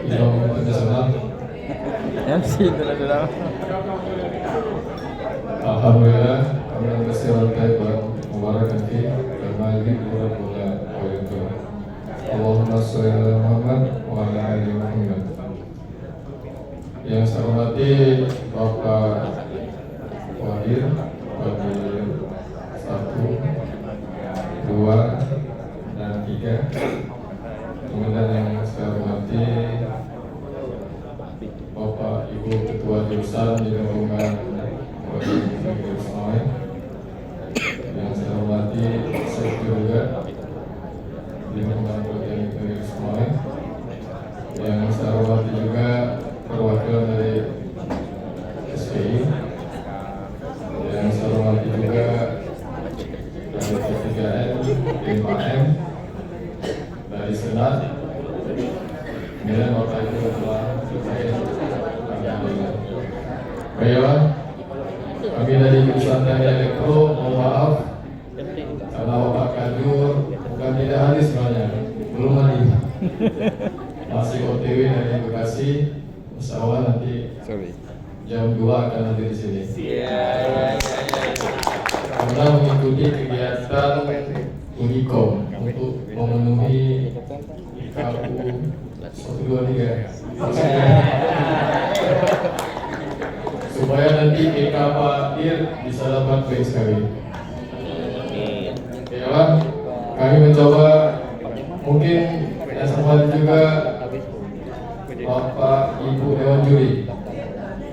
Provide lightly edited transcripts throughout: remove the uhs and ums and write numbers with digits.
Imam Internasional. MC Internasional. Alhamdulillah, kami kasih rantai buat mubarak nanti karena ini kurang bola itu. Allahumma sholli ala Muhammad wa ala ali Muhammad. Yang saya hormati Bapak Wahir bagi 1, 2, dan 3. Kemudian yang saya hormati Bapak Ibu Ketua Jurusan di lingkungan yang saya hormati Sektor juga di lingkungan Politeknik Negeri Semarang. Yang saya hormati juga perwakilan dari SPI. Yang saya hormati juga dari P3N, P5M, dari Senat. Kemudian Bapak Ibu telah selesai. Baiklah, kami dari jurusan Teknik Elektro mohon maaf karena Bapak Kajur bukan tidak hadir sebenarnya, belum mandi, masih OTW dari Bekasi. Insya Allah nanti jam 2 akan hadir di sini. Karena mengikuti kegiatan Unikom untuk memenuhi IKU 123. Supaya nanti PK Pak Ir bisa dapat poin sekali. Ya, kami mencoba mungkin yang sama juga Bapak Ibu Dewan Juri.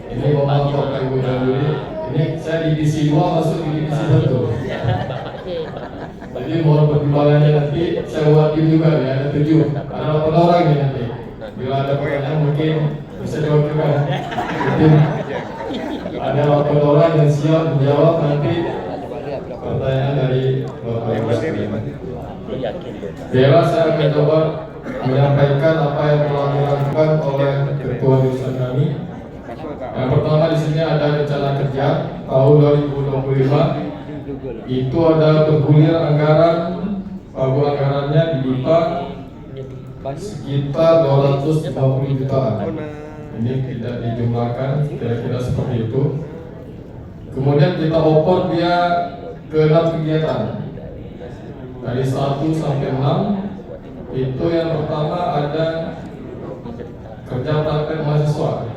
Ini Bapak Ibu Dewan Juri. Ini saya di divisi 2 masuk di divisi 1. Jadi mohon pertimbangannya nanti saya buat juga ya, ada 7. Ada 8 orang ini nanti. Bila ada pertanyaan mungkin bisa jawab juga. Mungkin ada 8 orang yang siap menjawab nanti pertanyaan dari Bapak Ibu. Biarlah saya akan coba menyampaikan apa yang telah dilakukan oleh ketua jurusan kami. Yang pertama di sini ada rencana kerja tahun 2025. Itu ada bergulir anggaran, pagu anggarannya di BIPA sekitar 250 jutaan. Ini tidak dijumlahkan, kira-kira seperti itu. Kemudian kita opor dia ke 6 kegiatan dari 1 sampai 6. Itu yang pertama ada kerja praktek mahasiswa.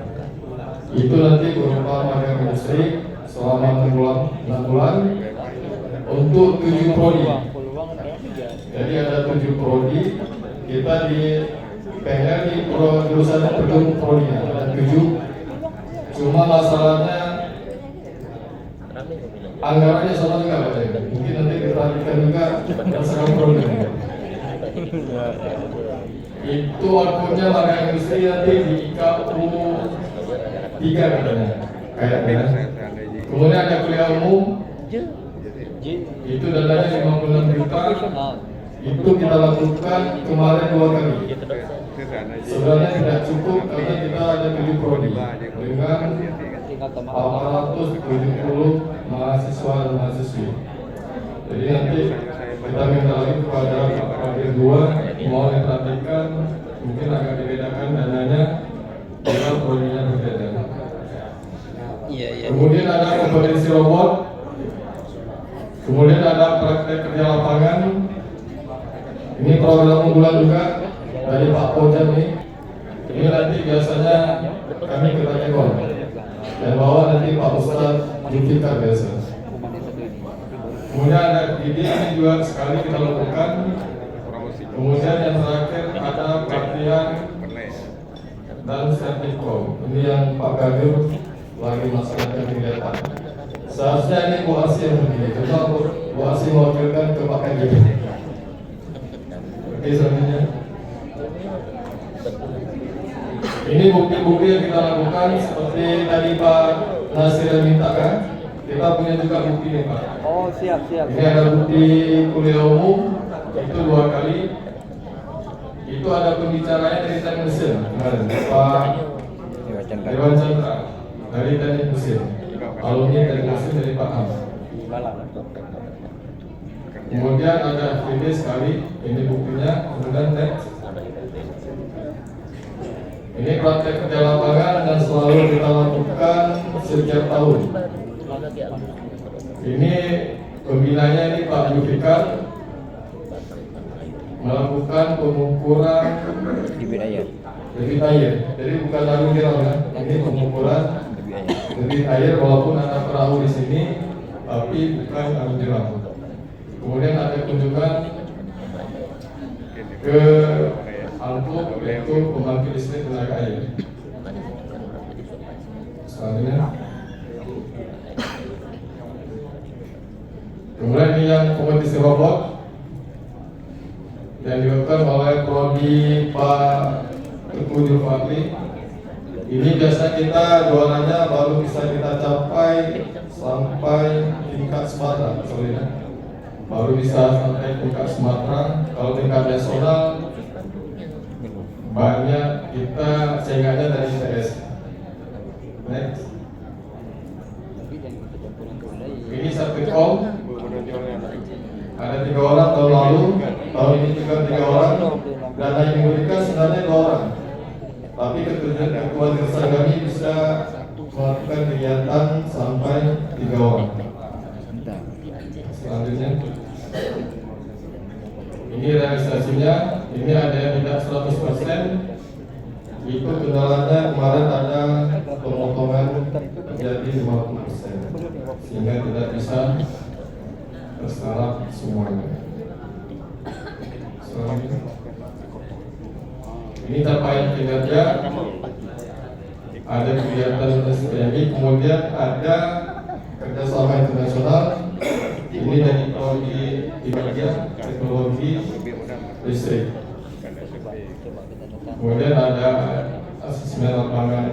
Itu nanti berupa magang industri selama 6 bulan untuk 7 prodi. Jadi ada 7 prodi. Kita di pengen di jurusan pendukung prodinya ada 7. Cuma masalahnya anggarannya sama juga Pak. Mungkin nanti diperhatikan juga berdasarkan prodi. Itu akunnya magang industri nanti di IKU 3 katanya. Kayaknya. Kemudian ada kuliah umum. Itu dananya 56 juta. Itu kita lakukan kemarin 2 kali. Sebenarnya tidak cukup karena kita ada 7 prodi dengan 870 mahasiswa dan mahasiswi. Jadi nanti kita minta lagi kepada Pak 2 mau diperhatikan, mungkin agak dibedakan dananya karena prodinya berbeda. Kemudian ada kompetensi robot. Kemudian ada praktek kerja lapangan. Ini program unggulan juga dari Pak Pojam nih. Ini nanti biasanya kami kita cekor dan bawa nanti Pak Ustadz Zulfikar biasa. Kemudian ada ini juga sekali kita lakukan. Kemudian yang terakhir ada pelatihan dan sertifikat. Ini yang Pak Gadur lagi melaksanakan kegiatan. Seharusnya ini Bu Asi yang begini. Coba Bu Asi mewakilkan ke Pak Gadur. Oke, selanjutnya. Ini bukti-bukti yang kita lakukan seperti tadi Pak Nasir yang minta kan. Kita punya juga bukti nih Pak. Oh siap. Ini ada bukti kuliah umum itu 2 kali. Itu ada pembicaranya dari Teknik Mesin kemarin Pak Dewan Chandra dari Teknik Mesin. Alumni Teknik Mesin dari Pak Ham. Kemudian ada FVD sekali, ini buktinya. Kemudian next. Ini praktek kerja lapangan dan selalu kita lakukan setiap tahun. Ini pembinanya ini Pak Yufikar melakukan pengukuran Debit air. debit air. Jadi bukan lalu kirang ya. Ini pengukuran debit air walaupun ada perahu di sini, tapi bukan lalu kirang. Kemudian ada kunjungan ke angkut yaitu pembangkit listrik tenaga air. Selanjutnya, kemudian ini yang kompetisi robot yang dilakukan oleh Prodi Pak Teguh Julfakri. Ini biasa kita juaranya baru bisa kita capai sampai tingkat Sumatera, baru bisa sampai tingkat Sumatera. Kalau tingkat nasional banyak kita saingannya dari ITS. Next. Ini Sertikom. Ada 3 orang tahun lalu, tahun ini juga 3 orang. Dana yang diberikan sebenarnya 2 orang. Tapi ketua desa kami bisa melakukan kegiatan sampai 3 orang. Selanjutnya, ini realisasinya. Ini ada yang tidak 100%. Itu kendalanya kemarin ada pemotongan menjadi 50%, sehingga tidak bisa terserap semuanya. Selanjutnya, ini capaian kinerja. Ada kegiatan SPMI, kemudian ada kerjasama internasional. Ini dari prodi teknologi listrik. Kemudian ada asesmen lapangan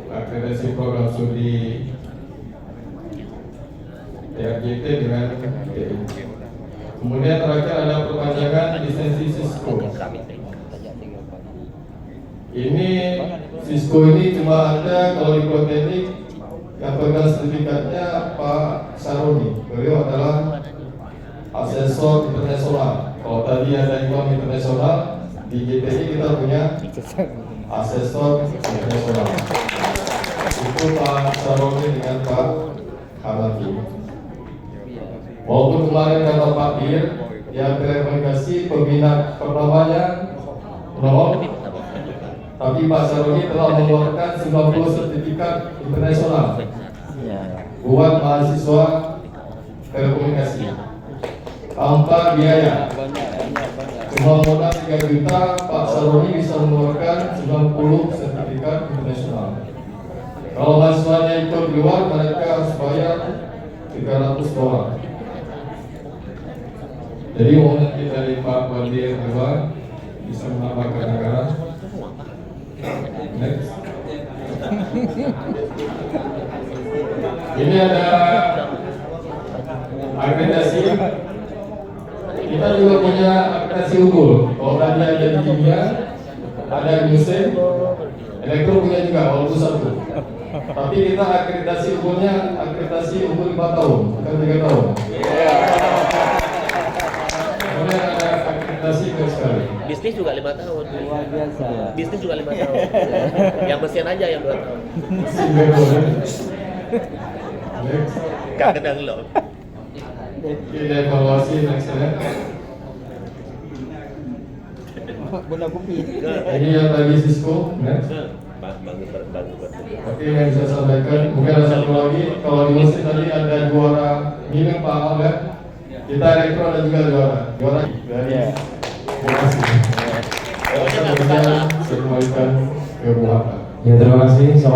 akreditasi program studi TRJT dengan TI. Kemudian terakhir ada perpanjangan lisensi Cisco. Ini Cisco ini cuma ada kalau di Politeknik yang pegang sertifikatnya Pak Saroni. Beliau adalah asesor internasional. Kalau tadi ada ikon internasional, di GTI kita punya asesor internasional. Itu Pak Saroni dengan Pak Hanafi. Walaupun kemarin kata Pak Bir yang terkomunikasi pembina pertamanya menolong, tapi Pak Saroni telah mengeluarkan 90 sertifikat internasional buat mahasiswa telekomunikasi tanpa biaya. Cuma modal 3 juta, Pak Saroni bisa mengeluarkan 90 sertifikat internasional. Kalau mahasiswanya ikut di luar, mereka harus bayar 300 dolar. Jadi mohon nanti dari Pak Wadir juga bisa menambahkan negara. Next. Ini ada akreditasi. Kita juga punya akreditasi unggul. Kalau tadi ada di kimia, ada di mesin, elektro punya juga walaupun 1. Tapi kita akreditasi unggulnya akreditasi unggul 5 tahun, bukan 3 tahun. Kemudian ada akreditasi sekali. Bisnis juga 5 tahun. Luar biasa. Bisnis juga 5 tahun. Yang mesin aja yang 2 tahun. Mesin bebo. Next. Gak kenal lo. Ini evaluasi next ya. Bunda kopi. Ini yang tadi Cisco. Next. Bagus. Oke, yang saya sampaikan, mungkin ada satu lagi. Kalau di mesin tadi ada juara minum Pak Amal ya. Kita elektro ada juga juara dari. Terima kasih. Saya kembalikan ke Bu Hatta. Ya, terima kasih.